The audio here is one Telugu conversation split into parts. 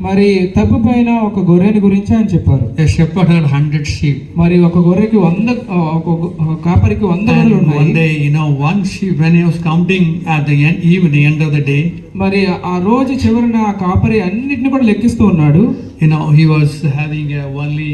మరి తప్పిపోయిన ఒక గొర్రెని గురించి ఆయన చెప్పారు. A shepherd had 100 sheep. మరి ఒక గొర్రెకి 100, ఒక కాపరికి 100 గొర్రెలు And ఉన్నాయి. one day, one sheep, when he was counting at the end of the day, మరి ఆ రోజు చివరిన ఆ కాపరి అన్నిటిని కూడా లెక్కిస్తూ ఉన్నాడు. he was having only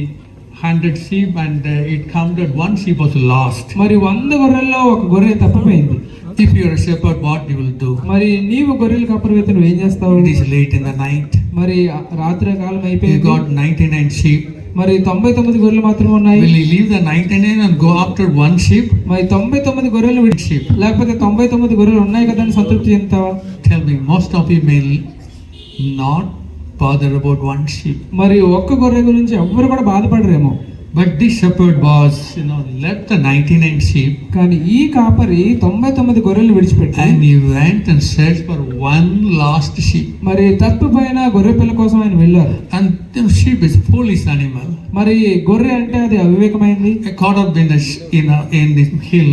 100 sheep, and it counted one sheep was lost. మరి 100 గొర్రెల్లో ఒక గొర్రె తప్పిపోయింది. If you are a shepherd, what you will do? మరి నీవు గొర్రెల కాపరి అయితే నువ్వు ఏం చేస్తావు? It is late in the night. మరి రాత్రి కాలం You అయిపోయింది. got 99 sheep. మరి 99 గొర్రెలు మాత్రమే ఉన్నాయి. Will you leave the 99 and go after one sheep? మరి 99 గొర్రెలు విడిచి లేకపోతే 99 గొర్రెలు ఉన్నాయి కదా అని సంతృప్తి చెందుతావా? Tell me, most of you may not bother about one sheep. మరి ఒక్క గొర్రె గురించి ఎవ్వరు కూడా బాధపడరేమో. But this shepherd was, left the 99 sheep. కానీ ఈ కాపరి 99 గొర్రెలు విడిచిపెట్టి And he went and searched for one lost sheep. మరి తప్పిపోయిన గొర్రె పిల్ల కోసం ఆయన వెళ్ళారు. And the sheep is foolish animal. మరి గొర్రె అంటే అది అవివేకమైంది. Caught up in the hill.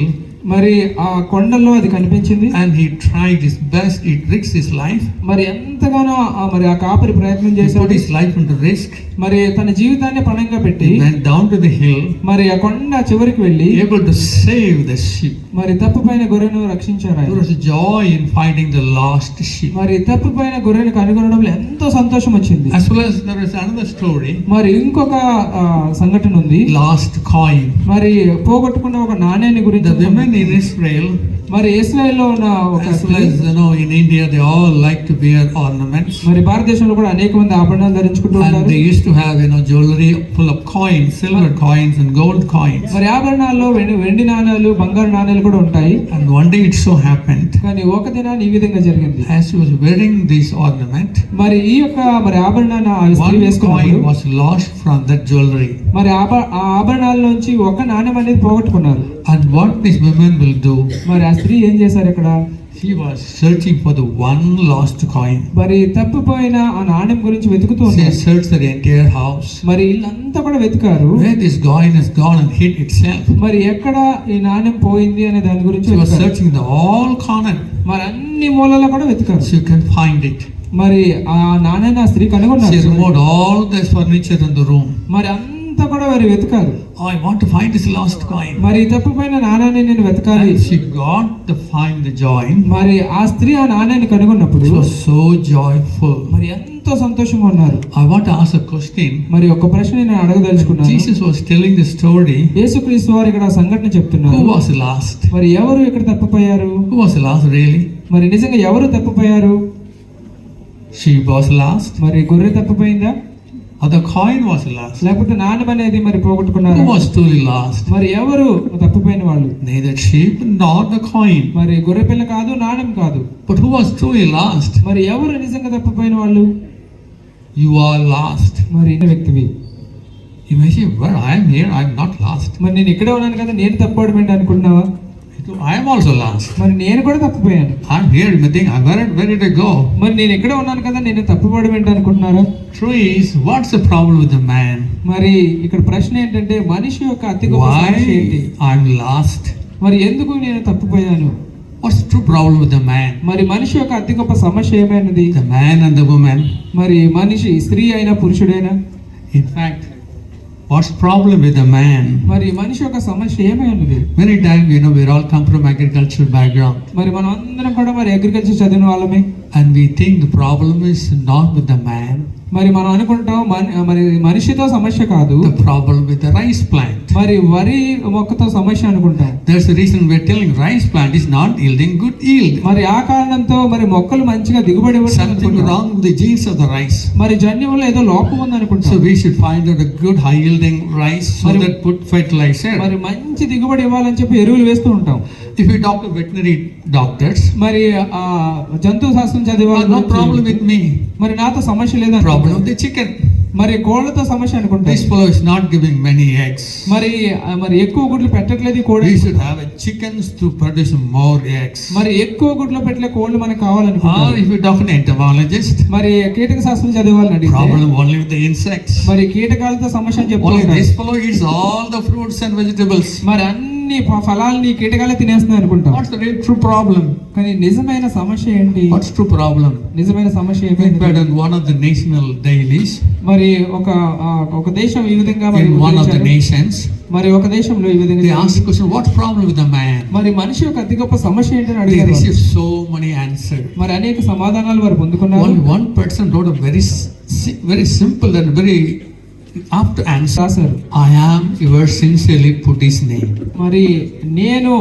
మరి ఆ కొండల్లో అది కనిపించింది. And he tried his best. He risked his life. మరి ఎంతగానో మరి ఆ కాపరి ప్రయత్నం He చేశాడు. put his life into risk. మరి తన జీవితాన్ని పణంగా పెట్టి He went down to the hill, మరి ఆ కొండ చివరికి వెళ్ళి able to save the sheep. మరి తప్పిపోయిన గొర్రెను రక్షించారు ఆయన. There was joy in finding the lost sheep. మరి తప్పిపోయిన గొర్రెను కనుగొనడంలో ఎంతో సంతోషం వచ్చింది. As well as there is another story. మరి ఇంకొక సంఘటన ఉంది. Lost coin. మరి పోగొట్టుకున్న ఒక నాణ్యాన్ని గురించి. The women in Israel, మరి ఇశ్రాయేల్లో ఉన్న ఒక as well as in India, they all like to wear ornaments. మరి భారతదేశంలో కూడా అనేక మంది ఆభరణాలు ధరించుకుంటూ And ఉంటారు. they used to have jewelry full of coins, silver coins and gold coins. మరి ఆభరణాల్లో వెండి నాణాలు, బంగారు నాణాలు కూడా ఉంటాయి. And one day it so happened, కానీ ఒక దినాన్ని ఈ విధంగా జరిగింది. as she was wearing this ornament, మరి ఈ యొక్క మరి ఆభరణాన్ని ఆ స్త్రీ one వేసుకున్నప్పుడు coin was lost from that jewelry. మరి ఆ ఆభరణాల నుంచి ఒక నాణ్యం అనేది పోగొట్టుకున్నారు. And what this woman will do, మరి ఆ స్త్రీ ఏం చేశారు ఇక్కడ? she was searching for the one lost coin. మరి తప్పిపోయిన ఆ నాణ్యం గురించి వెతుకుతూ She ఉన్నారు. searched the entire house. మరి ఇల్లంతా కూడా వెతికారు. Where this coin has gone and hid itself. మరి ఎక్కడ ఈ నాణ్యం పోయింది అనే దాని గురించి She was వెతికారు. searching the all corner. మరి అన్ని మూలల్లో కూడా వెతికారు. She can find it. మరి ఆ నాణ్యాన్ని ఆ స్త్రీ She కనుగొన్నారు. removed all the furniture in the room. మరి అంతా కూడా వారు వెతికారు. Oh, I want to find this lost coin. మరి తప్పిపోయిన నాణ్యాన్ని నేను వెతకాలి. And she got to find the coin. మరి ఆ స్త్రీ ఆ నాణ్యాన్ని కనుగొన్నప్పుడు She was so joyful. మరి ఎంతో సంతోషంగా ఉన్నారు. I want to ask a question. మరి ఒక ప్రశ్న నేను అడగదలుచుకున్నాను. Jesus was telling the story. యేసుక్రీస్తు వారు ఇక్కడ ఆ సంఘటన చెప్తున్నారు. Who was lost? మరి ఎవరు ఇక్కడ తప్పిపోయారు? Who was lost really? మరి నిజంగా ఎవరు తప్పిపోయారు? She was lost. మరి గొర్రె తప్పిపోయిందా? Or the coin was lost. లేకపోతే నాణ్యం అనేది మరి పోగొట్టుకున్నారు? Who was truly lost? మరి ఎవరు తప్పిపోయిన వాళ్ళు? Neither sheep nor the coin. మరి గొర్రె పిల్ల కాదు, నాణ్యం కాదు. But who was truly lost? మరి ఎవరు నిజంగా తప్పిపోయిన వాళ్ళు? You are lost. మరి ఈ వ్యక్తివి. You may say, well, I am here, I am not lost. మరి నేను ఇక్కడే ఉన్నాను కదా, నేను తప్పడం ఏంటి అనుకుంటున్నావా? I am also lost. మరి నేను కూడా తప్పిపోయాను. I am here, you may think, where did I go? మరి నేను ఇక్కడే ఉన్నాను కదా, నేను తప్పిపోవడం ఏంటి అనుకుంటున్నారా? Truth is, what's the problem with the man? మరి ఇక్కడ ప్రశ్న ఏంటంటే మనిషి యొక్క అతి గొప్ప సమస్య ఏంటి? Why I am lost? మరి ఎందుకు నేను తప్పిపోయాను? What's the true problem with the man? మరి మనిషి యొక్క అతి గొప్ప సమస్య ఏమైనది? The man and the woman. మరి మనిషి స్త్రీ అయినా పురుషుడైనా. In fact, what's the problem with the man? మరి మనిషి యొక్క సమస్య ఏమైనది? Many times, we all come from agricultural background. మరి మనం అందరం కూడా మరి అగ్రికల్చర్ చదివిన వాళ్ళమే. And we think the problem is not with the man. మరి మనం అనుకుంటాం మరి మనిషితో సమస్య కాదు, The problem with the rice plant. మరి వరి మొక్కతో సమస్య అనుకుంటాం. There's a reason we're telling rice plant is not yielding good yield. మరి ఆ కారణంతో మరి మొక్కలు మంచిగా దిగుబడి Something wrong with the genes of the rice. మరి జన్యువులో ఏదో లోపం ఉంది అనుకుంటాం. So we should find out a good high yielding rice so that put fertilizer. మరి మంచి దిగుబడి ఇవ్వాలని చెప్పి ఎరువులు వేస్తూ ఉంటాం. If you talk to veterinary doctors, మరి ఆ జంతు శాస్త్రం చదివే no problem with me. మరి నాతో సమస్య లేదని Problem with the chicken. మరి కోళ్ళతో సమస్య అనుకుంటా. This fellow is not giving many eggs. మరి ఎక్కువ గుడ్లు పెట్టట్లేదు ఈ కోడి. We should have chickens to produce more eggs. మరి ఎక్కువ గుడ్లు పెట్టలే కోళ్ళు మనకు కావాలనుకుంటా. Or if you talk to an entomologist, మరి కీటక శాస్త్రం చదివాలని అడిగితే problem only with the insects. మరి కీటకాలతో సమస్య అని Only చెప్తారు. this fellow eats all the fruits and vegetables. మరి అన్ని అన్ని ఫలాల్ని కీటకాలే తినేస్తున్నాయి అనుకుంటాం. What's the real true problem? కానీ నిజమైన సమస్య ఏంటి? What's true problem? నిజమైన సమస్య In ఏమైంది? fact, in one of the national dailies, మరి ఒక దేశం ఈ విధంగా మరి in one of the ముద్రించారు. nations, మరి ఒక దేశంలో ఈ విధంగా they asked the question, what's problem with the man? మరి మనిషి యొక్క అతి గొప్ప సమస్య ఏంటని They అడిగారు. received so many answers. మరి అనేక సమాధానాలు వారు పొందుకున్నారు. Only one person wrote a very simple and very after answer. రాశారు, I am yours sincerely put his name. మరి నేను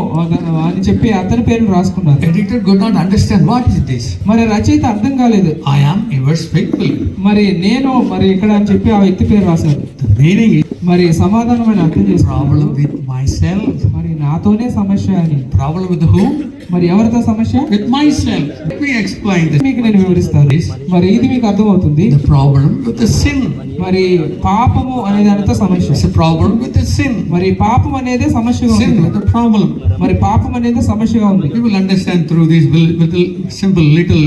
అని చెప్పి అతని పేరు రాసుకున్నారు. Editor could not understand what is this. మరి రచయిత అర్థం కాలేదు. I am yours faithfully. మరి నేను మరి ఇక్కడ అని చెప్పి ఆ వ్యక్తి పేరు రాశారు. The meaning is మరి సమాధానమైన అర్థం చేసుకున్నారు. problem with myself. మరి నాతోనే సమస్య అని. Problem with whom? మరి ఎవరితో సమస్య? With myself. Let me explain this. మీకు నేను వివరిస్తాను. మరి ఇది మీకు అర్థమవుతుంది. The problem with the sin. మరి పాపము అనే దానితో సమస్య. It's a problem with the sin. మరి పాపం అనేది సమస్యగా Sin ఉంది. with the problem. మరి పాపం అనేది సమస్యగా ఉంది. You will understand through this little simple little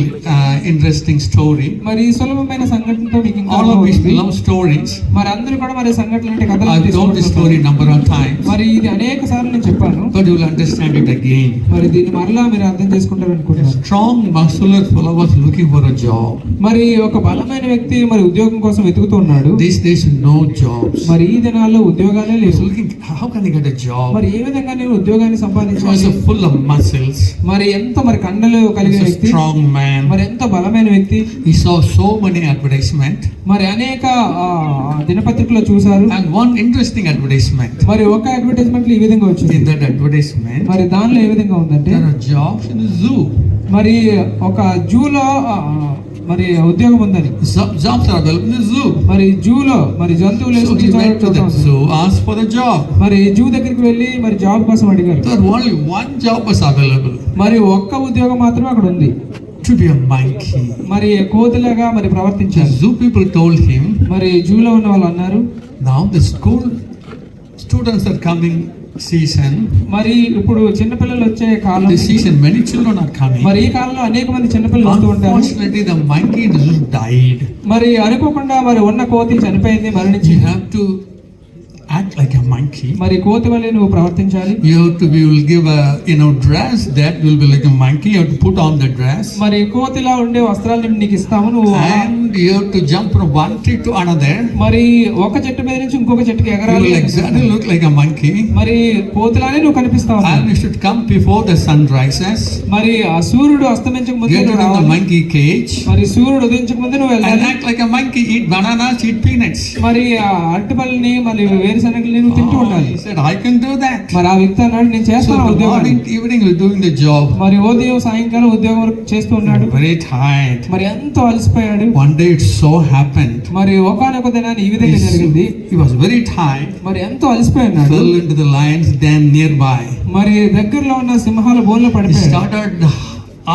interesting story. మరి ఈ సులభమైన సంఘటనతో మీకు ఇంకా All of these అర్థమవుతుంది. love stories. మరి అందరూ కూడా మరి సంఘటనలు అంటే కథలు I've told this story number of times, మరి ఇది అనేక సార్లు నేను చెప్పాను. but you will understand it again. మరి దీన్ని మరలా మీరు అర్థం చేసుకుంటారు A అనుకుంటున్నాను. strong muscular fellow was looking for a job. మరి ఒక బలమైన వ్యక్తి మరి ఉద్యోగం కోసం వెతుకుతూ ఉన్నాడు. These days no jobs. మరి ఈ దినాల్లో ఉద్యోగాలే He was లేవు. looking, how can I get a job? మరి ఏ విధంగా నేను ఉద్యోగాన్ని He was సంపాదించాలి? full of muscles. మరి ఎంత మరి కండలు He కలిగిన was a వ్యక్తి, strong man. మరి ఎంత బలమైన వ్యక్తి. He saw so many advertisement, మరి అనేక దినపత్రికలో చూశారు. and one interesting advertisement. మరి ఒక అడ్వర్టైజ్మెంట్ ఈ విధంగా వచ్చింది. In that advertisement, మరి దానిలో ఏ విధంగా ఉందంటే there are jobs in the zoo. మరి ఒక జూలో మరి ఉద్యోగం ఉందని. Jobs are available in the zoo. మరి జూలో మరి జంతువులు So he went to the zoo, asked for the job. మరి జూ దగ్గరికి వెళ్ళి మరి జాబ్ కోసం అడిగారు. There only one job was available, మరి ఒక్క ఉద్యోగం మాత్రమే అక్కడ ఉంది. to be a monkey. మరి కోతిలాగా మరి The ప్రవర్తించారు. zoo people told him, మరి జూలో ఉన్న వాళ్ళు అన్నారు, now the school students are coming season. మరి ఇప్పుడు చిన్నపిల్లలు వచ్చే కాలం This season many children are coming. మరి ఈ కాలంలో అనేక మంది చిన్నపిల్లలు వస్తూ ఉంటారు. Unfortunately, the monkey in the zoo died. మరి అనుకోకుండా మరి ఉన్న కోతి చనిపోయింది, మరణించి. You have to act like a monkey. మరి కోతి వలె నువ్వు ప్రవర్తించాలి. You will give a dress that will be like a monkey. You have to put on the dress, మరి కోతిలా ఉండే వస్త్రాలు నీకు ఇస్తాము, నువ్వు and you have to jump from one tree to another. మరి ఒక చెట్టు మీద నుంచి ఇంకొక చెట్టుకి You ఎగరాలి. will exactly look like a monkey, మరి కోతిలానే నువ్వు కనిపిస్తావు. and you should come before the sun rises. మరి ఆ సూర్యుడు అస్తమించక ముందే Get నువ్వు into the రావాలి. monkey cage మరి సూర్యుడు ఉదయించక ముందే నువ్వు and వెళ్ళాలి. act like a monkey. Eat bananas, eat peanuts. మరి ఆ అరటిపళ్ళని మరి వేరుశనగల్ని నువ్వు తింటూ ఉండాలి. He said, I can do that. మరి ఆ వ్యక్తి అన్నాడు, నేను So చేస్తాను the ఉద్యోగాన్ని. morning, evening, we're doing the job. మరి ఉదయం సాయంకాలం ఉద్యోగం వరకు చేస్తూ ఉన్నాడు. Very tired. మరి ఎంతో అలసిపోయాడు. One day it so happened. మరి ఒకానొక దినాన్ని ఈ విధంగా జరిగింది. He was very tired. మరి ఎంతో అలసిపోయినాడు. Fell into the lion's den nearby. మరి దగ్గరలో ఉన్న సింహాల బోన్లో He పడిపోయాడు. started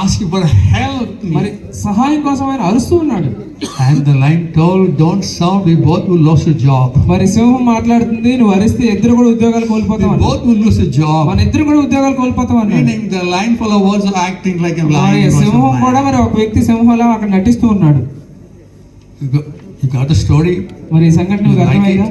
asking for help. మరి సహాయం కోసం ఆయన అరుస్తూ ఉన్నాడు. And the lion told, don't sound, we both will lose a job. మరి సింహం మాట్లాడుతుంది, నువ్వు అరిస్తే ఇద్దరు కూడా ఉద్యోగాలు We కోల్పోతాం అన్నాడు. both will lose a job. మన ఇద్దరు కూడా ఉద్యోగాలు కోల్పోతాం అన్నాడు. Meaning the lion fellow was acting like a మరి lion. He was a సింహం man. కూడా మరి ఒక వ్యక్తి సింహంలా అక్కడ నటిస్తూ ఉన్నాడు. You got the story? మరి ఈ సంఘటన మీకు You like అర్థమైందా?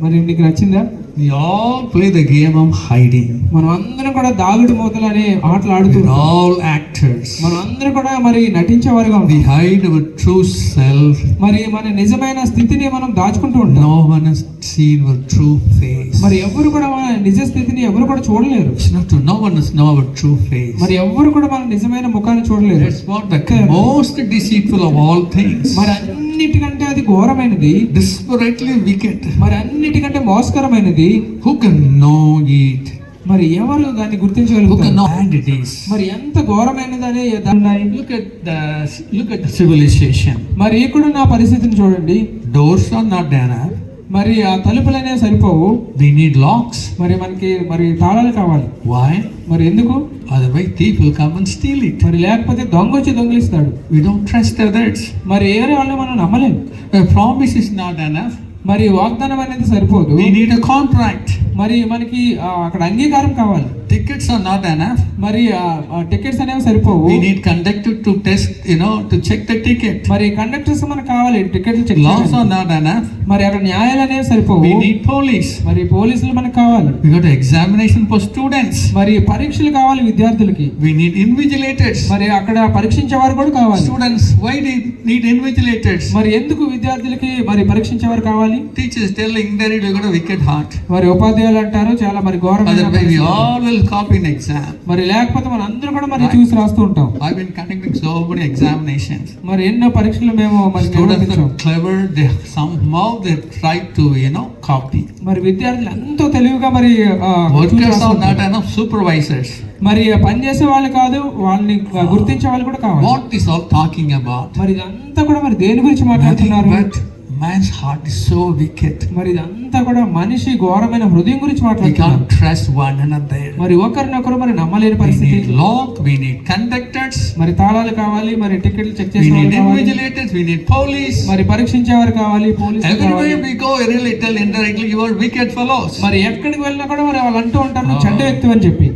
మరి నీకు నచ్చిందా? We all play the game of hiding. మనం అందరం కూడా దాగుడు మూతలు అనే ఆటలు ఆడుతూ We're ఉంటాం. all actors. మనం అందరం కూడా మరి నటించేవారుగా We ఉంటాం. hide our true self. మరి మన నిజమైన స్థితిని మనం దాచుకుంటూ ఉంటాం. No one has seen our true face. మరి ఎవరు కూడా మన నిజ స్థితిని ఎవరు కూడా చూడలేరు. It's not true. No one has know our true face. మరి ఎవరు కూడా మన నిజమైన ముఖాన్ని చూడలేరు. That's what the most deceitful of all things. మరి అన్నిటికంటే అది ఘోరమైనది, Desperately wicked. మరి అన్నిటికంటే మోసకరమైనది. Who can know it? మరి ఎవరు దాన్ని Who can గుర్తించగలుగుతారు? know and it is? మరి ఎంత ఘోరమైనది అనే ఉన్నాయి. Look at the civilization. మరి ఇక్కడ నా పరిస్థితిని చూడండి. Doors are not done up. మరి ఆ తలుపులనే సరిపోవు. They need locks. మరి మనకి మరి తాళాలు కావాలి. Why? మరి ఎందుకు? Otherwise thief will come and steal it. మరి లేకపోతే దొంగ వచ్చి దొంగిలిస్తాడు. We don't trust others. మరి ఏరే వాళ్ళని మనం నమ్మలేము. A promise is not enough. మరి వాగ్దానం అనేది సరిపోదు. We need a contract. మరి మనకి అక్కడ అంగీకారం కావాలి. tickets are not enough. మరి టికెట్స్ అనేవి సరిపోవు. We need conductor to test, to check the ticket. మరి కండక్టర్స్ మనకు కావాలి టికెట్లు చెక్ Laws చేయడానికి. are not enough. మరి అక్కడ న్యాయాలు అనేవి సరిపోవు. We need police. మరి పోలీసులు మనకు కావాలి. We got examination for students. మరి పరీక్షలు కావాలి విద్యార్థులకి. We need invigilators. మరి అక్కడ పరీక్షించేవారు కూడా కావాలి. Students, why do you need invigilators? మరి ఎందుకు విద్యార్థులకి మరి పరీక్షించేవారు కావాలి? Teachers telling that you got a wicked heart. మరి ఉపాధ్యాయులు అంటారు చాలా మరి ఘోరమైన Otherwise, we పరిస్థితి. all will copy in exam. మరి లేకపోతే మన అందరూ కూడా మరి చూసి రాస్తూ ఉంటాం. I've been conducting so many examinations. మరి ఎన్నో పరీక్షలు మేము మరి Students నిర్వహించాం. are clever. They somehow they try to copy. మరి విద్యార్థులు ఎంతో తెలివిగా మరి చూసి Workers రాస్తూ are ఉంటారు. not enough supervisors. మరి పని చేసే వాళ్ళు కాదు, వాళ్ళని గుర్తించే వాళ్ళు కూడా కావాలి. What is all talking about? మరి ఇదంతా కూడా మరి దేని గురించి Nothing మాట్లాడుతున్నారు? but man's heart is so wicked. మరి ఇదంతా కూడా మనిషి ఘోరమైన హృదయం గురించి We మాట్లాడుతున్నారు. can't trust one another. మరి ఒకరినొకరు మరి నమ్మలేని We పరిస్థితి. need lock, we need conductors, మరి తాళాలు కావాలి, మరి టికెట్లు చెక్ we చేసే need వాళ్ళు కావాలి, invigilators, we need police. మరి పరీక్షించేవారు కావాలి, పోలీసులు కావాలి. Everywhere we go, really tell indirectly you are wicked fellows. మరి ఎక్కడికి వెళ్ళినా కూడా మరి వాళ్ళు అంటూ ఉంటారు నువ్వు చెడ్డ వ్యక్తి అని చెప్పి.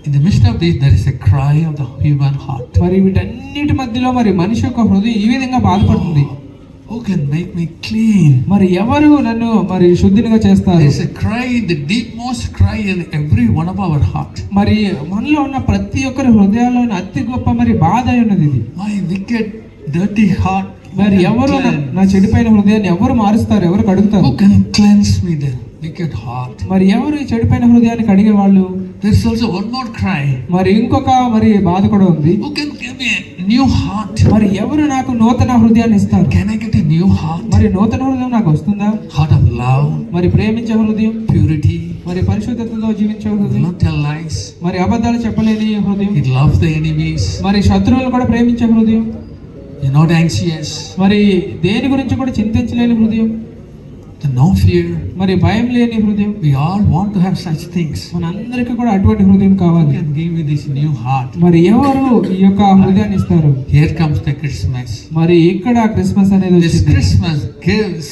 In the midst of this, there is a cry of the human heart. మరి వీటన్నిటి మధ్యలో మరి మనిషి యొక్క హృదయం ఈ విధంగా బాధపడుతుంది. Who can make me clean? మరి ఎవరు నన్ను మరి శుద్ధినిగా చేస్తారు? There is a cry, the deepmost cry in every one of our heart. మరి మనలో ఉన్న ప్రతి ఒక్కరి హృదయాల్లో అతి గొప్ప మరి బాధ అయి ఉన్నది ఇది. My wicked, dirty heart. మరి ఎవరు నా చెడిపోయిన హృదయాన్ని ఎవరు మారుస్తారు, ఎవరు కడుగుతారు? Who can cleanse me the wicked heart? మరి ఎవరు ఈ చెడిపోయిన హృదయాన్ని కడిగే వాళ్ళు? There is also one more cry. మరి ఇంకొక మరి బాధ కూడా ఉంది. Who can give me a new heart? మరి ఎవరు నాకు నూతన హృదయాన్ని ఇస్తారు? Can I get a new heart? మరి నూతన హృదయం నాకు వస్తుందా? Heart of love, మరి ప్రేమించే హృదయం, purity, మరి పరిశుద్ధతతో జీవించే will హృదయం, not tell lies. మరి అబద్ధాలు చెప్పలేని హృదయం, It loves the enemies. మరి శత్రువులను కూడా ప్రేమించే హృదయం, You're not anxious. మరి దేని గురించి కూడా చింతించలేని హృదయం, No fear. మరి భయం లేని హృదయం. We all want to have such things. మనందరికీ కూడా అటువంటి హృదయం Who కావాలి. can give me this new heart? మరి ఎవరు ఈ యొక్క హృదయాన్ని ఇస్తారు? Here comes the Christmas. మరి ఇక్కడ క్రిస్మస్ అనేది This వచ్చింది. Christmas gives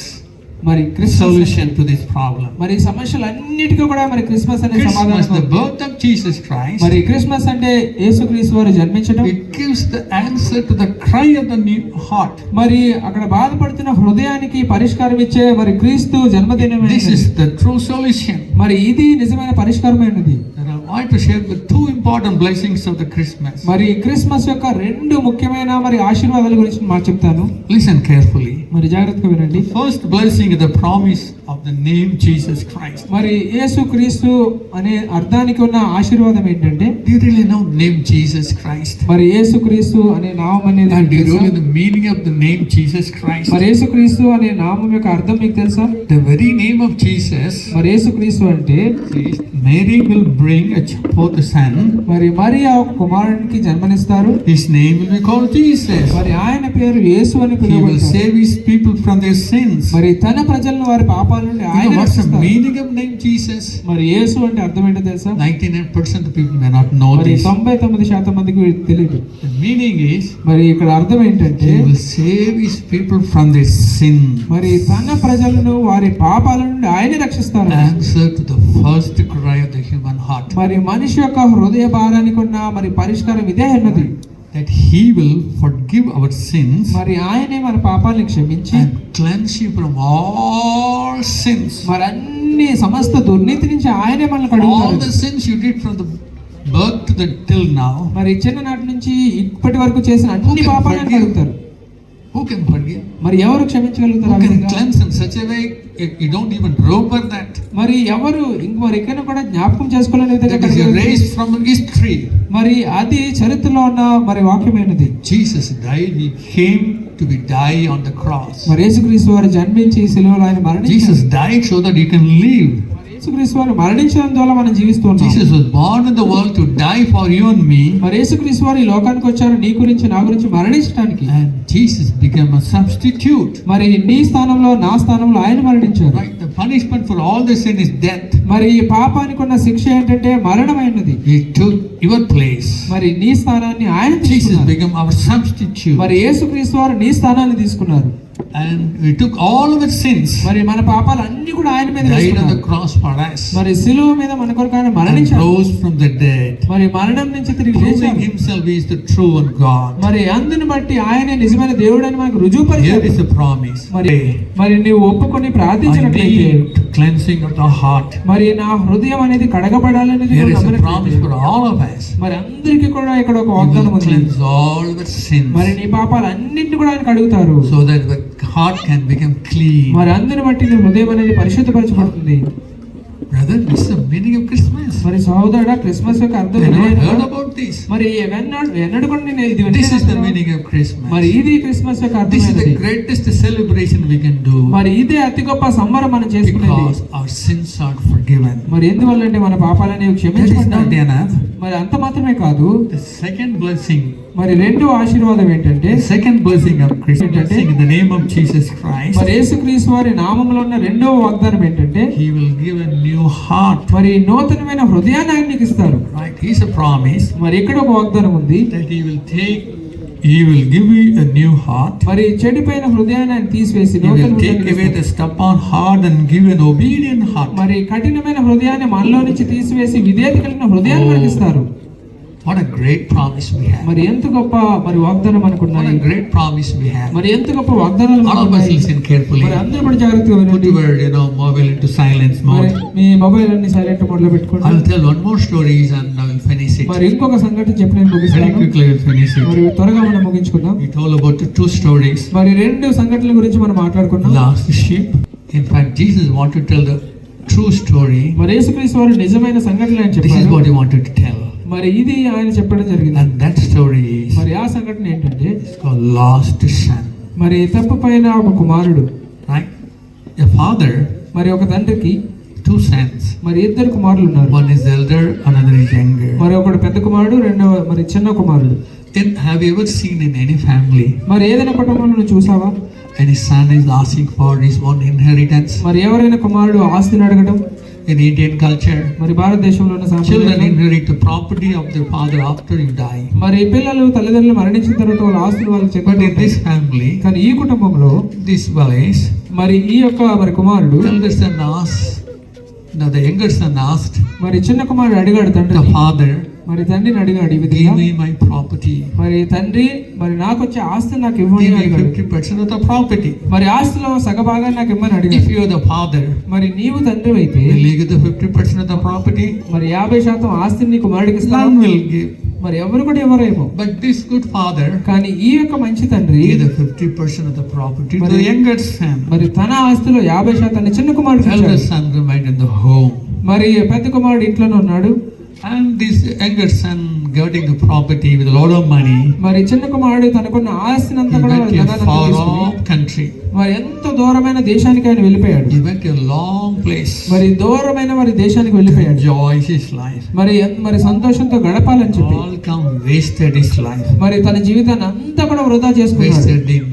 మరి Christmas solution to this problem. మరి సమస్యలన్నిటికీ కూడా మరి క్రిస్మస్ అనే Christmas, the సమాధానం. birth of Jesus Christ, మరి క్రిస్మస్ అంటే యేసుక్రీస్తు వారు జన్మించడం. it gives the answer to the cry of the new heart. మరి అక్కడ బాధపడుతున్న హృదయానికి పరిష్కారం ఇచ్చే మరి క్రీస్తు జన్మదినం. This is the true solution. మరి ఇది నిజమైన పరిష్కారమైనది. And I want to share the two important blessings of the Christmas. మరి క్రిస్మస్ యొక్క రెండు ముఖ్యమైన మరి ఆశీర్వాదాల గురించి చెప్తాను. Listen carefully. మరి జాగ్రత్తగా వినండి. First blessing is the promise of the name Jesus Christ. మరి యేసుక్రీస్తు అనే అర్థానికి ఉన్న ఆశీర్వాదం ఏంటంటే, Do you really know name Jesus Christ? మరి యేసుక్రీస్తు అనే నామం అనేది And do you తెలుసా? know the meaning of the name Jesus Christ? మరి యేసుక్రీస్తు అనే నామం యొక్క అర్థం మీకు తెలుసా? The very name of Jesus మరి యేసుక్రీస్తు అంటే is Mary will bring a forth son. మరి మరియా ఒక కుమారునికి జన్మనిస్తారు. His name will be called Jesus. మరి ఆయన పేరు యేసు అని He will పిలువబడతారు. save his people from their sins. మరి తన ప్రజలను వారి పాపాల నుండి You ఆయన know what's the రక్షిస్తారు. meaning of name Jesus? మరి యేసు అంటే అర్థం ఏంటో తెలుసా? 99% of people may not know మరి this. 99% మందికి తెలియదు. The meaning is మరి ఇక్కడ అర్థం ఏంటంటే, He will save his people from their sin. మరి తన ప్రజలను వారి పాపాల నుండి ఆయన రక్షిస్తారు. Answer to the first cry of the human heart. మరి మనిషి యొక్క హృదయ భారానికి ఉన్న మరి పరిష్కారం ఇదే అన్నది. That He will forgive our sins మరి ఆయనే మన పాపాలను క్షమించి and cleanse you from all sins. మరి అన్ని సమస్త దుర్నీతి నుంచి ఆయనే మనల్ని All కడుగుతారు. the sins you did from the birth to the till now. మరి చిన్ననాటి నుంచి ఇప్పటి వరకు చేసిన అన్ని Okay, పాపాలను forgive. కడుగుతారు. Who can forgive? మరి ఎవరు క్షమించగలుగుతారు? Who ఆ can విధంగా? cleanse in such a way you don't even remember that? మరి ఎవరు మరి ఎక్కడ కూడా జ్ఞాపకం చేసుకోలేని విధంగా That is కడగలుగుతారు? erased from history. మరి అది చరిత్రలో ఉన్న మరి వాక్యమైనది. Jesus died. He came to be die on the cross. మరి యేసుక్రీస్తు వారు జన్మించి శిలువలో ఆయన మరణించారు. Jesus died so that you can live. మరి యేసుక్రీస్తు వారు మరణించడం ద్వారా మనం జీవిస్తున్నాం. Jesus was born in the world to die for you and me. మరి యేసుక్రీస్తు వారు ఈ లోకానికి వచ్చారు నీ గురించి నా గురించి మరణించడానికి. And Jesus became a substitute. మరి నీ స్థానంలో నా స్థానంలో ఆయన మరణించారు. Right? The punishment for all the sin is death. మరి ఈ పాపానికి ఉన్న శిక్ష ఏంటంటే మరణమైనది. He took your place. మరి నీ స్థానాన్ని ఆయన Jesus తీసుకున్నారు. became our substitute. మరి యేసుక్రీస్తు వారు నీ స్థానాన్ని తీసుకున్నారు. And we took all of our sins, మరి మన పాపాలు అన్ని కూడా ఆయన మీద died on the వేసుకున్నారు. cross for us, మరి సిలువ మీద మన కొరకు ఆయన and మరణించాడు. rose from the dead, మరి మరణం నుంచి తిరిగి proving లేచాడు. himself he is the true one God. మరి అందుని బట్టి ఆయనే నిజమైన దేవుడు అని మనకు రుజువుపరిచాడు. Here is the promise. మరి నీవు ఒప్పుకొని I ప్రార్థించినట్లయితే need cleansing of the heart. మరి నా హృదయం అనేది కడగబడాలనేది Here నువ్వు is a నమ్మినట్లయితే, promise for all of us. మరి అందరికీ కూడా ఇక్కడ ఒక He వాగ్దానం will ఉంది. cleanse all the sins మరి నీ పాపాలు అన్నింటిని కూడా ఆయన కడుగుతారు. so that the heart can become clean. మరి అందరిని బట్టి నీ హృదయం అనేది పరిశుద్ధపరచబడుతుంది. Brother, this is the meaning of Christmas. మరి సహోదరుడా, క్రిస్మస్ యొక్క అర్థం You never ఇదేనా? heard about this. మరి ఎన్నడూ కూడా నేను ఇది This is the వినలేదన్నాను. meaning of Christmas. మరి ఇది క్రిస్మస్ యొక్క This is the అర్థమైనది. greatest celebration we can do మరి ఇదే అతి గొప్ప సంబరం మనం చేసుకునేది. because our sins are forgiven. మరి ఎందువల్ల అంటే మన పాపాలనేవి That is not క్షమించబడ్డాయి. enough. మరి అంత మాత్రమే కాదు, The second blessing, మరి రెండో ఆశీర్వాదం ఏంటంటే, the second blessing of Christmas, blessing in the name of Jesus Christ, మరి యేసుక్రీస్తు వారి నామములో ఉన్న రెండో వాగ్దానం ఏంటంటే, He will give a new heart. మరి నూతనమైన హృదయాన్ని ఆయన నీకు ఇస్తారు. Right? He's a promise మరి ఇక్కడ ఒక వాగ్దానం ఉంది, that He will give you a new heart. మరి చెడిపోయిన హృదయాన్ని ఆయన తీసివేసి He నూతన will take హృదయాన్ని away ఇస్తారు. the stubborn heart and give an obedient heart. మరి కఠినమైన హృదయాన్ని మనలో నుంచి తీసివేసి విధేయత కలిగిన హృదయాన్ని మనకి ఇస్తారు. What a great promise we have. మరి ఎంత గొప్ప మరి వాగ్దానం What అనుకున్నాయి. a great promise we have. మరి ఎంత గొప్ప వాగ్దానాలు All of us మనకున్నాయి. listen carefully. మరి అందరూ కూడా జాగ్రత్తగా Put వినండి. your mobile into silence మరి mode. మీ మొబైల్ అన్ని సైలెంట్ మోడ్ లో పెట్టుకోండి. I'll tell one more story and I will finish it. మరి ఇంకొక సంఘటన చెప్పి నేను Very ముగిస్తాను. quickly we'll finish మరి it. త్వరగా మనం ముగించుకుందాం. We told about the two stories. మరి రెండు సంఘటనల గురించి మనం మాట్లాడుకున్నాం. Last sheep. In fact, Jesus wanted to tell the true story. మరి యేసుక్రీస్తు వారు నిజమైన సంఘటనలు ఆయన This is చెప్పారు. what he wanted to tell. మరి ఇది ఆయన చెప్పడం జరిగింది. And that story is మరి ఆ సంఘటన ఏంటంటే, it's called lost son. మరి తప్పు పైన ఒక కుమారుడు. Right? A father, మరి ఒక తండ్రికి two sons. మరి ఇద్దరు కుమారులు ఉన్నారు. One is elder, another is younger. మరి ఒకడు పెద్ద కుమారుడు, రెండవ మరి చిన్న కుమారుడు. Have you ever seen in any family మరి ఏదైనా కుటుంబంలో నువ్వు చూసావా, any son is asking for his own inheritance? మరి ఎవరైనా కుమారుడు ఆస్తిని అడగడం? In Indian culture, మరి భారతదేశంలో ఉన్న children సాంప్రదాయం, inherit the property of their father after you die. మరి పిల్లలు తల్లిదండ్రులు మరణించిన తర్వాత వాళ్ళ ఆస్తులు వాళ్ళకి But in చెందుతాయి. this family, కానీ ఈ కుటుంబంలో this village, మరి ఈ యొక్క మరి కుమారుడు, elder son asked, no, the younger son asked మరి చిన్న కుమారుడు అడిగాడు the తండ్రిని. father, మరి తండ్రిని అడిగాడు ఈ give విధంగా, me my property. మరి తండ్రి మరి నాకు వచ్చే ఆస్తి నాకు ఇవ్వండి Give అని me అడిగాడు. 50% of the property. మరి ఆస్తిలో సగభాగాన్ని నాకు ఇవ్వని If అడిగాడు. you are the father, మరి నీవు తండ్రి అయితే will you give the 50% of the property? మరి 50% ఆస్తిని నీ కుమారుడికి None ఇస్తాను. will give. మరి ఎవరు కూడా ఎవరేమో. But this good father కానీ ఈ యొక్క మంచి తండ్రి gave the 50% of the property to But- the younger son. మరి తన ఆస్తిలో 50% చిన్న కుమారుడికి Elder ఇచ్చాడు. son remained in the home. మరి పెద్ద కుమారుడు ఇంట్లోనే ఉన్నాడు. And this younger son getting the property with a lot of money. మరి చిన్న కుమారుడు తనకున్న ఆస్తిని He అంతా కూడా went to a ధనాన్ని far తీసుకుని off country. మరి ఎంతో దూరమైన దేశానికి ఆయన వెళ్ళిపోయాడు. He went to a long place. మరి దూరమైన మరి దేశానికి వెళ్ళిపోయాడు. Enjoys his life. మరి సంతోషంతో గడపాలని చెప్పి All come wasted his life. మరి తన జీవితాన్ని అంతా కూడా వృధా చేసుకున్నాడు. Wasted in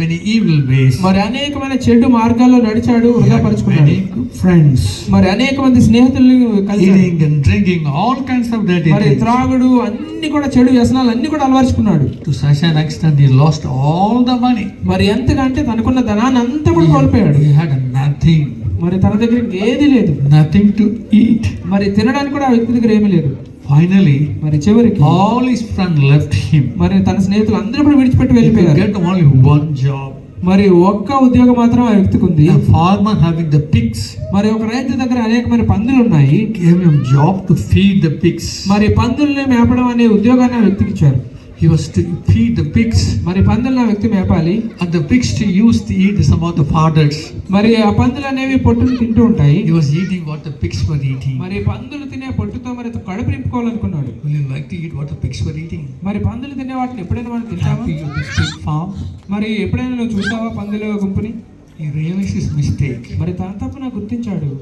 many evil ways. మరి అనేకమైన చెడు మార్గాల్లో నడిచాడు, He వృధా had పరుచుకున్నాడు. many good friends. మరి అనేక మంది స్నేహితుల్ని కలిశాడు. Eating and drinking all kinds of dirty మరి things. త్రాగుడు అన్ని కూడా చెడు వ్యసనాలు అన్ని కూడా అలవర్చుకున్నాడు. To such an extent he lost all the money. మరి ఎంతగా అంటే తనకున్న ధనాన్ని అంతా కూడా కోల్పోయాడు. He had nothing. మరి తన దగ్గర ఏది లేదు. Nothing to eat. మరి తినడానికి కూడా ఆ వ్యక్తి దగ్గర ఏమీ లేదు. Finally, మరి చివరికి all his friends left him. మరి తన స్నేహితులు అందరూ కూడా విడిచిపెట్టి He could వెళ్ళిపోయారు. get only one job. మరి ఒక్క ఉద్యోగం మాత్రం ఆ వ్యక్తికి ఉంది. A farmer having the pigs మరి ఒక రైతు దగ్గర అనేకమైన పందులు ఉన్నాయి. gave him job to feed the pigs. మరి పందుల్ని మేపడం అనే ఉద్యోగాన్ని ఆ వ్యక్తికి ఇచ్చారు. He was to feed the pigs మరి పందులను ఆ వ్యక్తి మేపాలి. and the pigs to use to eat some of the fodders. మరి ఆ పందులు అనేవి పొట్టును తింటూ ఉంటాయి. He was eating what the pigs were eating. మరి పందులు తినే పొట్టుతో మరి కడుపు నింపుకోవాలనుకున్నాడు. Will you like to eat what the pigs were eating? మరి పందులు తినే వాటిని ఎప్పుడైనా మనం తింటామా? Happy with the pig farm? మరి ఎప్పుడైనా నువ్వు చూసావా పందుల గుంపుని? He realized his mistake. మరి తన తప్పున గుర్తించాడు.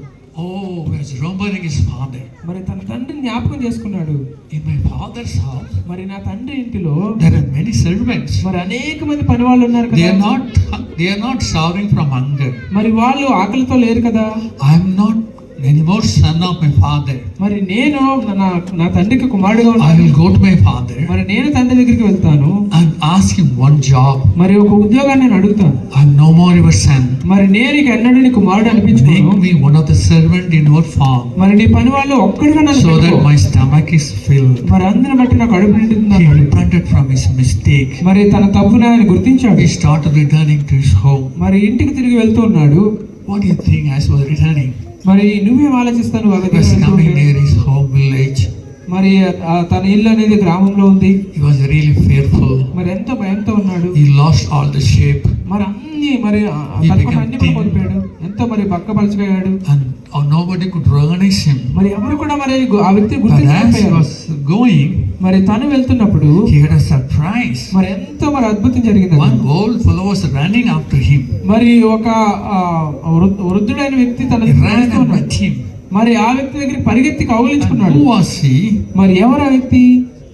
Oh, he was remembering his father. మరి తన తండ్రిని జ్ఞాపకం చేసుకున్నాడు. In my father's house, మరి నా తండ్రి ఇంటిలో there are many servants. మరి అనేక మంది పని వాళ్ళు ఉన్నారు They కదా. are not starving from hunger. మరి వాళ్ళు ఆకలితో లేరు కదా. I am not anymore son of my father. మరి నేను నా తండ్రికి కుమారుడుగా I ఉన్నాను. will go to my father మరి నేను తండ్రి దగ్గరికి వెళ్తాను. and ask him one job. మరి ఒక ఉద్యోగాన్ని నేను అడుగుతాను. I'm no more your son. మరి నేను ఇక ఎన్నడూ నీ కుమారుడు Make అనిపించుకోను. me one of the servant in your farm, మరి నీ పని వాళ్ళు ఒక్కడిగా నన్ను so that పెట్టుకో. my stomach is filled. మరి అందరిని బట్టి నాకు కడుపు నిండుతుంది He అన్నాడు. repented from his mistake. మరి తన తప్పుని ఆయన గుర్తించాడు. He started returning to his home. మరి ఇంటికి తిరిగి వెళ్తూ ఉన్నాడు. What do you think as he was returning? మరి నువ్వేం ఆలోచిస్తాను ఆ He విధంగా was వెళ్తూ coming ఉంటే? near his home village. మరి తన ఇల్లు అనేది గ్రామంలో ఉంది. He was really fearful. మరి ఎంతో భయంతో ఉన్నాడు. He lost all the sheep మరి అన్ని మరి తనకున్న అన్ని కూడా కోల్పోయాడు. ఎంతో మరి పక్కపలచిపోయాడు. and nobody could recognize him. మరి ఎవరు కూడా మరి ఆ వ్యక్తి But as he గుర్తించలేకపోయారు. was going, మరి తను వెళ్తున్నప్పుడు he had a surprise. మరి ఎంతో మరి అద్భుతం జరిగింది. One old fellow was running after him. మరి ఒక వృద్ధుడైన వ్యక్తి తన He దగ్గరికి ran వస్తూ and ఉన్నాడు. met him. మరి ఆ వ్యక్తి దగ్గరికి పరిగెత్తి And కౌగిలించుకున్నాడు. who was he? మరి ఎవరు ఆ వ్యక్తి?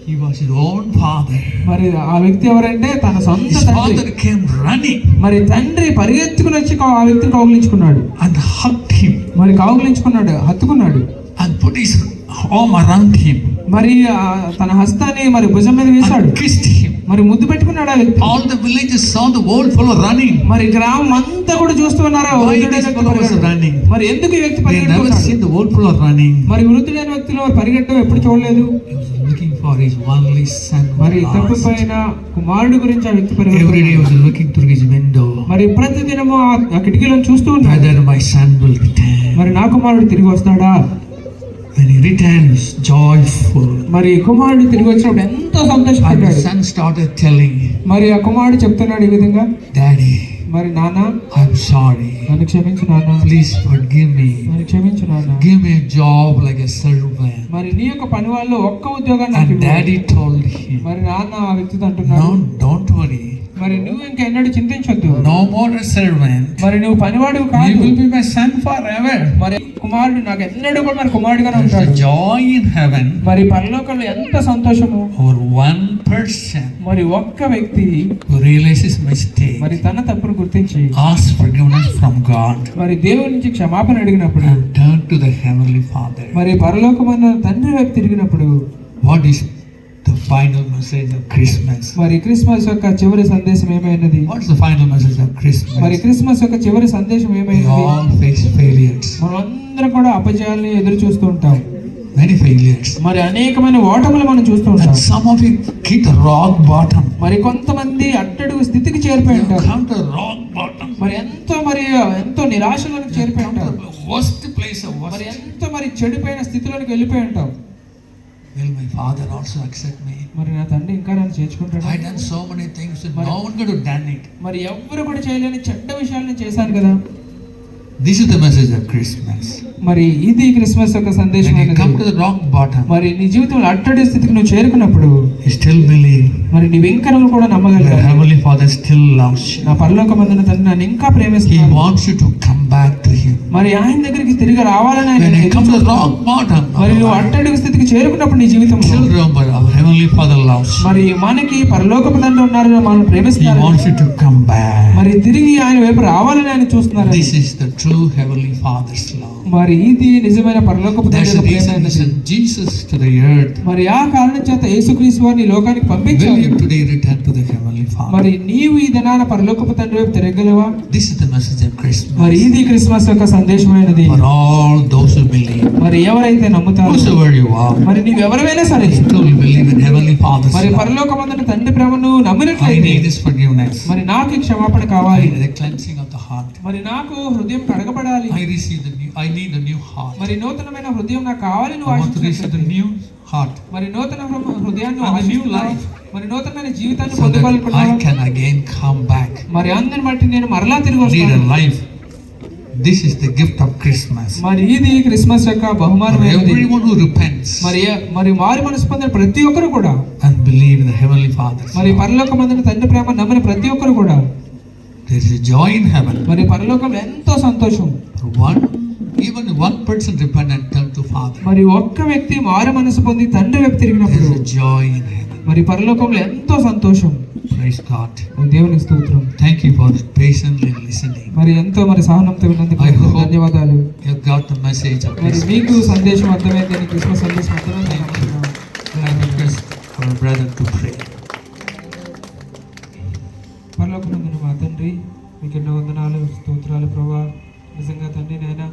He was his own father. మరి ఆ వ్యక్తి ఎవరంటే తన సొంత His తండ్రి. father came running మరి తండ్రి పరిగెత్తుకుని వచ్చి ఆ వ్యక్తిని కౌగిలించుకున్నాడు. and hugged him మరి కౌగిలించుకున్నాడు, హత్తుకున్నాడు. and put his arm around him మరి తన హస్తాన్ని మరి భుజం మీద వేశాడు. and kissed him. మరి ముద్దు పెట్టుకున్నాడు ఆ వ్యక్తి. All the villagers saw the old fellow running. మరి గ్రామం అంతా కూడా చూస్తున్నారు. ఆ Why వృద్ధుడైన this వ్యక్తి fellow was పరిగెత్తడం. running? మరి ఎందుకు ఈ వ్యక్తి They never పరిగెడుతున్నాడు? seen the old fellow running. మరి వృద్ధుడైన వ్యక్తిలో పరిగెట్టడం ఎప్పుడు చూడలేదు. He was looking for his only son. మరి lost. తప్పిపోయిన కుమారుడు గురించి ఆ వ్యక్తి Every day he పరిగెడుతున్నాడు. was looking through his window. మరి ప్రతి దినము ఆ కిటికీలను చూస్తూ ఉన్నాడు. Whether my son will return. మరి నా కుమారుడు తిరిగి వస్తాడా? When he returns, joyful. మరి కుమారుడు తిరిగి వచ్చినప్పుడు ఎంతో And the సంతోషపడ్డాడు. son started telling, మరి ఆ కుమారుడు చెప్తున్నాడు ఈ విధంగా, Daddy, మరి నాన్న I'm sorry. నన్ను క్షమించు నాన్న, Please forgive me. నన్ను క్షమించు నాన్న. Give me a job like a servant. మరి నీ యొక్క పని వాళ్ళు ఒక్క ఉద్యోగాన్ని నాకు And ఇవ్వు. daddy told him, మరి నాన్న ఆ వ్యక్తితో అంటున్నాడు, No, don't worry. మరి నువ్వు ఇంకెన్నడూ చింతించొద్దు. No more a servant. మరి నువ్వు పనివాడు He కాదు. will be my son forever. మరి కుమారుడు నాకు ఎన్నడూ కూడా మరి కుమారుడుగానే There's a ఉంటాడు. joy in heaven మరి పరలోకంలో ఎంత సంతోషము. over one person మరి ఒక్క వ్యక్తి who realizes mistake, మరి తన తప్పును గుర్తించి asks forgiveness from God, మరి దేవుడి నుంచి క్షమాపణ అడిగినప్పుడు, and turn to the Heavenly Father. మరి పరలోకమైన తండ్రి వైపు తిరిగినప్పుడు, What is the final message of Christmas? మరి క్రిస్మస్ యొక్క చివరి సందేశం ఏమైనది? What's the final message of మరి Christmas? క్రిస్మస్ యొక్క చివరి సందేశం We ఏమైనది? all face failures, మనం అందరం కూడా అపజయాల్ని ఎదురు చూస్తూ ఉంటాం. many failures. మరి అనేకమైన ఓటములు మనం చూస్తూ ఉంటాం. And some of it hit the rock bottom. మరి కొంతమంది అట్టడుగు స్థితికి చేరిపోయి You ఉంటారు. come to the rock bottom. మరి ఎంతో నిరాశలోకి చేరిపోయి Come ఉంటారు. to the worst place of మరి worst. ఎంతో మరి చెడిపోయిన స్థితిలోకి వెళ్ళిపోయి ఉంటాం. Will my father also accept me? మరి నా తండ్రి ఇంకా నన్ను చేర్చుకుంటాడు. I done so many things and no one could have done it. మరి ఎవ్వరు కూడా చేయలేని చెడ్డ విషయాలు నేను చేశాను కదా. This is the message of Christmas. మరి ఇది క్రిస్మస్ యొక్క సందేశం When you అనేది. come to the rock bottom, మరి నీ జీవితంలో అట్టడి స్థితికి నువ్వు చేరుకున్నప్పుడు, you still believe మరి నీవు ఇంకా నువ్వు కూడా your నమ్మగలిగావు. Heavenly Father still loves you. నా పరలోకమందున తండ్రి నన్ను ఇంకా He ప్రేమిస్తున్నాడు. wants you to come back to Him. మరి ఆయన దగ్గరికి తిరిగి రావాలని ఆయన When you come to the ఎదురుచూస్తున్నాడు. rock bottom, మరి నువ్వు అట్టడుగు స్థితికి చేరుకున్నప్పుడు నీ జీవితంలో, still remember our Heavenly Father loves you. మరి మనకి పరలోకపు తండ్రి ఉన్నారు, మనం He ప్రేమిస్తున్నారు. wants you to come back. మరి తిరిగి ఆయన వైపు రావాలని ఆయన చూస్తున్నారు. This is the true Heavenly Father's love. మరి ఇది నిజమైన పరలోకపు తండ్రి That's the యొక్క ప్రేమ reason He అన్నది. sent Jesus to the earth. మరి ఆ కారణం చేత యేసుక్రీస్తు వారిని ఈ లోకానికి Will పంపించారు. you today return to the Heavenly Father? మరి నీవు ఈ దినాన పరలోకపు తండ్రి వైపు తిరగలవా? This is the message of Christmas. మరి ఇది క్రిస్మస్ యొక్క సందేశమైనది. For all those who believe, మరి ఎవరైతే నమ్ముతారో, whosoever you are, మరి నీవు ఎవరైనా సరే, still will believe in Heavenly Father's మరి love. పరలోకమందున తండ్రి ప్రేమను I నమ్మినట్లయితే, need this forgiveness. మరి నాకు ఈ క్షమాపణ I కావాలి. need the cleansing of the heart. మరి నాకు హృదయం కడగబడాలి. I need a new heart. మరి నూతనమైన హృదయం నాకు కావాలి. I నువ్వు want to receive the ఆశించినట్లయితే, new heart మరి నూతన హృదయాన్ని and the new ఆశిస్తున్నావు. life, మరి నూతనమైన జీవితాన్ని so that I పొందగలుగుతున్నావు. can again come back. మరి అందరిని బట్టి నేను మరలా తిరిగి Need a వస్తాను. life. This is the gift of Christmas. మరి ఇది క్రిస్మస్ యొక్క For బహుమానమైనది. everyone who repents మరి మారు మనసు పొందిన ప్రతి ఒక్కరు కూడా, and believe in the Heavenly Father's మరి love. పరలోకమందున తండ్రి ప్రేమ నమ్మిన ప్రతి ఒక్కరు కూడా, There is a joy in heaven. మరి పరలోకంలో ఎంతో సంతోషం. For even one person repent and turn to Father. మరి ఒక్క వ్యక్తి మారు మనసు పొంది తండ్రి వైపు There తిరిగినప్పుడు, is a joy in heaven. మరి పరలోకంలో ఎంతో సంతోషం. Praise God. దేవుని స్తోత్రం. Thank you for patiently listening. మరి ఎంతో మరి సహనంతో విన్నందుకు I hope ధన్యవాదాలు. You have got the message of మరి Christmas. మీకు సందేశం అర్థమైంది, క్రిస్మస్ సందేశం అర్థమైంది. I request our brother to pray. పరలోకమందున మా తండ్రి, మీకు ఎన్నో వందనాలు, స్తోత్రాలు ప్రభా. నిజంగా తండ్రి నాయన,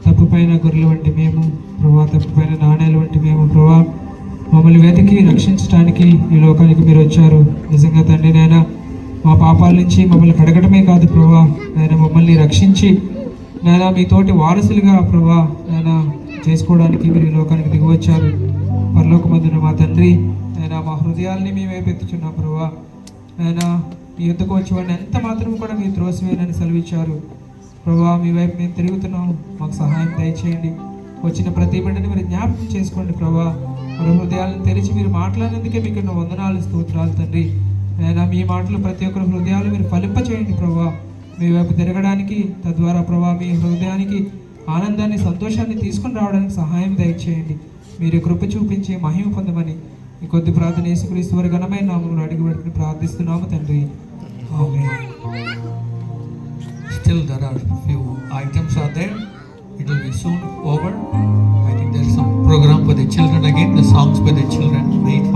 తప్పుపైన గొర్రెల వంటి మేము ప్రభా, తప్పుపైన నాణ్యాల వంటి మేము ప్రభా, మమ్మల్ని వెతికి రక్షించడానికి ఈ లోకానికి మీరు వచ్చారు. నిజంగా తండ్రి నాయన, మా పాపాల నుంచి మమ్మల్ని కడగడమే కాదు ప్రభా, నాయన మమ్మల్ని రక్షించి నాయన మీతోటి వారసులుగా ప్రభా నాయన చేసుకోవడానికి మీరు ఈ లోకానికి దిగి వచ్చారు. పరలోకమందున మా తండ్రి నాయన, మా హృదయాల్ని మేము వేపెత్తుచున్నాం ప్రభా. నాయన మీ యుద్ధకు వచ్చేవాడిని ఎంత మాత్రం కూడా మీరు త్రోసివేయనని సెలవిచ్చారు ప్రభా. మీ వైపు మేము తిరుగుతున్నాము, మాకు సహాయం దయచేయండి. వచ్చిన ప్రతి బిడ్డని మీరు జ్ఞాపకం చేసుకోండి ప్రభా. మరి హృదయాలను తెరిచి మీరు మాట్లాడినందుకే మీకు ఎన్నో వందనాలు, స్తోత్రాలు తండ్రి. నాయన మీ మాటలు ప్రతి ఒక్కరి హృదయాలు మీరు ఫలింపచేయండి ప్రభా. మీ వైపు తిరగడానికి, తద్వారా ప్రభా మీ హృదయానికి ఆనందాన్ని, సంతోషాన్ని తీసుకుని రావడానికి సహాయం దయచేయండి. మీరు కృప చూపించి మహిమ పొందమని ఈ కొద్ది ప్రార్థన యేసుక్రీస్తు వారి ఘనమైన నామములో అడిగి పెట్టుకుని ప్రార్థిస్తున్నాము తండ్రి. ఆమేన్. Still there are few items are there. It will be soon over. I think there is some program for the children again, the songs for the children. Wait for